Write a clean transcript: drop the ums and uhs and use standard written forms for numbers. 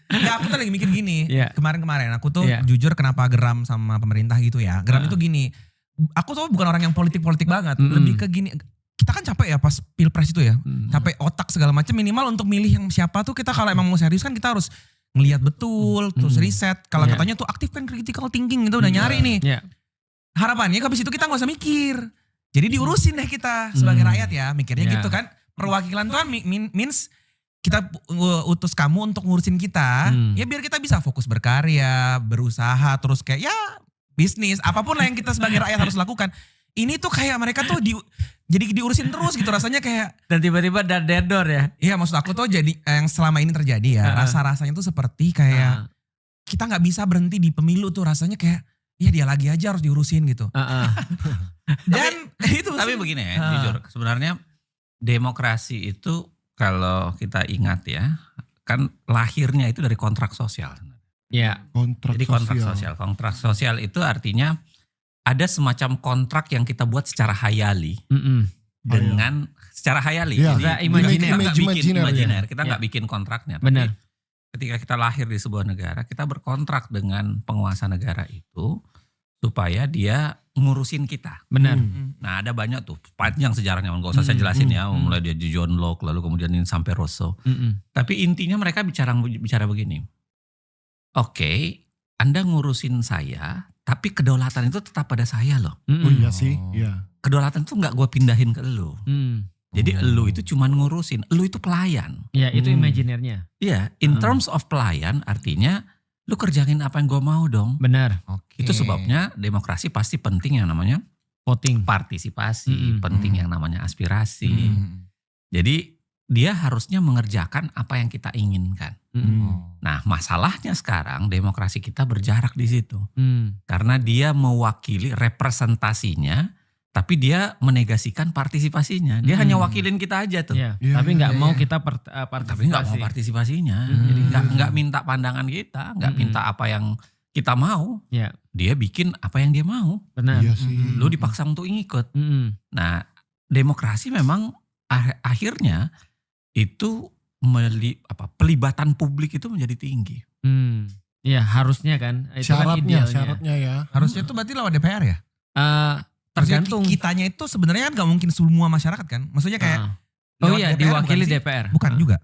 Enggak, aku tuh lagi mikir gini. Iya. Kemarin-kemarin aku tuh Iya. jujur kenapa geram sama pemerintah gitu ya. Geram itu gini. Aku tuh bukan orang yang politik-politik banget. Lebih ke gini. Kita kan capek ya pas pilpres itu ya. Capek otak segala macam. Minimal untuk milih yang siapa tuh kita kalau emang mau serius kan kita harus ngelihat betul. Terus riset. Kalau Iya. katanya tuh aktifkan critical thinking itu udah nyari nih. Iya. Harapannya habis itu kita gak usah mikir. Jadi diurusin deh kita sebagai rakyat ya. Mikirnya Iya. gitu kan. Perwakilan tuh kan means kita utus kamu untuk ngurusin kita. Ya biar kita bisa fokus berkarya, berusaha, terus kayak ya bisnis. Apapun lah yang kita sebagai rakyat harus lakukan. Ini tuh kayak mereka tuh jadi diurusin terus gitu. Rasanya kayak. Dan tiba-tiba dedor ya. Iya maksud aku tuh jadi yang selama ini terjadi ya. Rasa-rasanya tuh seperti kayak kita gak bisa berhenti di pemilu tuh. Rasanya kayak ya dia lagi aja harus diurusin gitu. Dan itu Tapi begini ya, jujur. Sebenarnya demokrasi itu kalau kita ingat ya, kan lahirnya itu dari kontrak sosial. Iya. Jadi kontrak sosial. Kontrak sosial itu artinya ada semacam kontrak yang kita buat secara hayali. Dengan secara hayali. Iya. Jadi Imajiner. kita nggak bikin Imajiner, imajiner, ya. kita nggak bikin kontraknya. Benar. Tapi ketika kita lahir di sebuah negara, kita berkontrak dengan penguasa negara itu supaya dia ngurusin kita. Benar. Nah ada banyak tuh, panjang sejarahnya, gak usah saya jelasin ya, mulai dia John Locke, lalu kemudian ini sampai Rousseau. Tapi intinya mereka bicara begini, oke, Anda ngurusin saya, tapi kedaulatan itu tetap pada saya loh. Oh iya sih, iya. Kedaulatan itu gak gue pindahin ke lu. Jadi lu itu cuman ngurusin, lu itu pelayan. Iya, itu imajinernya. Iya, in terms of pelayan artinya lu kerjain apa yang gue mau dong. Benar. Itu sebabnya demokrasi pasti penting yang namanya Voting. partisipasi, penting yang namanya aspirasi. Jadi dia harusnya mengerjakan apa yang kita inginkan. Nah masalahnya sekarang demokrasi kita berjarak di situ. Karena dia mewakili representasinya, tapi dia menegasikan partisipasinya. Dia hanya wakilin kita aja tuh. Iya. Iya, Tapi iya, nggak iya. mau kita partisipasi. Tapi nggak mau partisipasinya. Jadi nggak minta pandangan kita, nggak minta apa yang kita mau. Iya. Dia bikin apa yang dia mau. Benar. Iya sih. Lu dipaksa untuk ikut. Nah demokrasi memang akhirnya itu pelibatan publik itu menjadi tinggi. Iya harusnya kan. Itu kan idealnya. Syaratnya ya. harusnya tuh berarti lawan DPR ya? Tergantung. Kitanya itu sebenarnya kan gak mungkin semua masyarakat kan. Maksudnya kayak Oh lewat iya DPR diwakili bukan sih? DPR. Bukan juga.